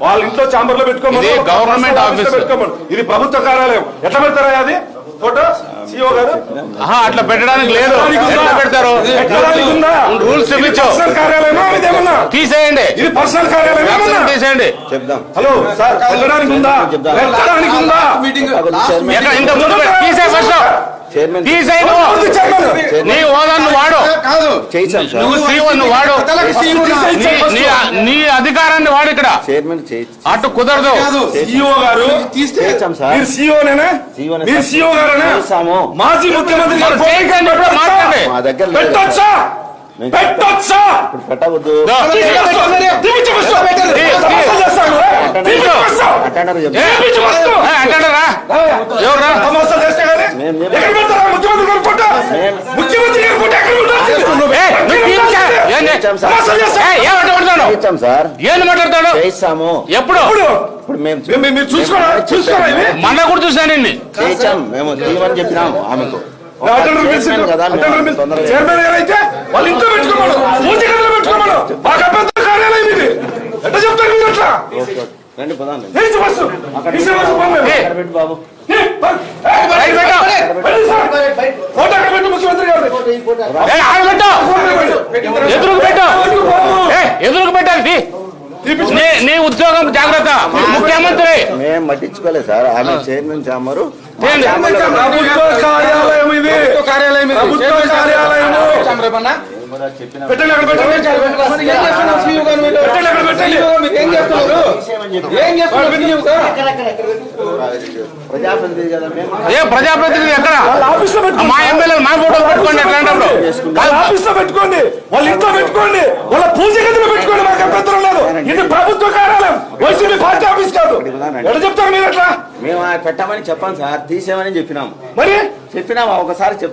వాళ్ళ ఇంట్లో ఛాంబర్ లో పెట్టుకోమని, గవర్నమెంట్ ఆఫీస్ పెట్టుకోమని. ఇది ప్రభుత్వ కార్యాలయం. ఎట్లా పెడతారా అది ఫోటో? సిఓ గారు అట్లా పెట్టడానికి లేదు. ఎట్లా పెడతారు? రూల్స్ కార్యాలయమా ఇదేమన్నా? తీసేయండి. ఇది పర్సనల్ కార్యాలయం. తీసేయండి. చెప్దాం. హలో సార్, పెట్టడానికి ఉందా? పెట్టడానికి ఉందా? ఇంత ముందు తీసే ఫస్ట్ తీసేయి. నీ హోదాను వాడు, నువ్వు సీఓను వాడు, నీ అధికారాన్ని వాడు. ఇక్కడ అటు కుదరదు. సిఓ గారు మీరు సిఓనేనా? మీరు సిఓ గారేనా? మాజీ ముఖ్యమంత్రి గారు మాట్లాడండి. పెట్టొచ్చా? పెట్టొచ్చా? పెట్టవద్దు. అంటారా ఎవరా సమోసాలు చేస్తే కానీ ఎక్కడ పెడతారా? ముఖ్యమంత్రి గారు ఫోటో, ముఖ్యమంత్రి గారు ఫోటో ఎక్కడ ఏం మాట్లాడతాడు? ఎప్పుడు మీరు చూసుకోరా? మన కూడా చూసాను. మేము తీయమని చెప్పినాము ఆమెకు. చైర్మన్ గారు అయితే వాళ్ళు ఇంట్లో పెట్టుకోమను, పూజ గదిలో పెట్టుకోమను. బాగా పెద్ద కార్యాలయం ఇది. ఎట్లా చెప్తారు మీరు? అట్లా రండి పదాం. బాబు ఫోటో ఎక్కడ పెట్టు? ముఖ్యమంత్రి గారు ఎదురుకు పెట్టు. ఎదురుకు పెట్టాలి. నీ ఉద్యోగం జాగ్రత్త. ముఖ్యమంత్రి మేము పట్టించుకోలేదు సార్. ఆమె చైర్మన్ చామరు. ప్రభుత్వ కార్యాలయం ఇది. ప్రభుత్వ కార్యాలయం. పెట్టండి అక్కడ పెట్టండి. ప్రజాప్రతినిధి కదా మేము. ప్రజాప్రతినిధి ఎక్కడ? మా ఎమ్మెల్యేలు మా ఫోటోలు పెట్టుకోండి. ఎట్లాంటప్పుడు ఆఫీస్ లో పెట్టుకోండి, వాళ్ళ ఇంట్లో పెట్టుకోండి, వాళ్ళ పూజ గదిలో పెట్టుకోండి. మాకు అభ్యంతరం లేదు. ఇది ప్రభుత్వ కార్యాలయం, వైసీపీ పార్టీ ఆఫీస్ కాదు. ఎట్లా చెప్తారు మీరు? ఎట్లా మేము పెట్టమని చెప్పాను సార్, తీసేమని చెప్పినాము. మరి చెప్పినాము ఒకసారి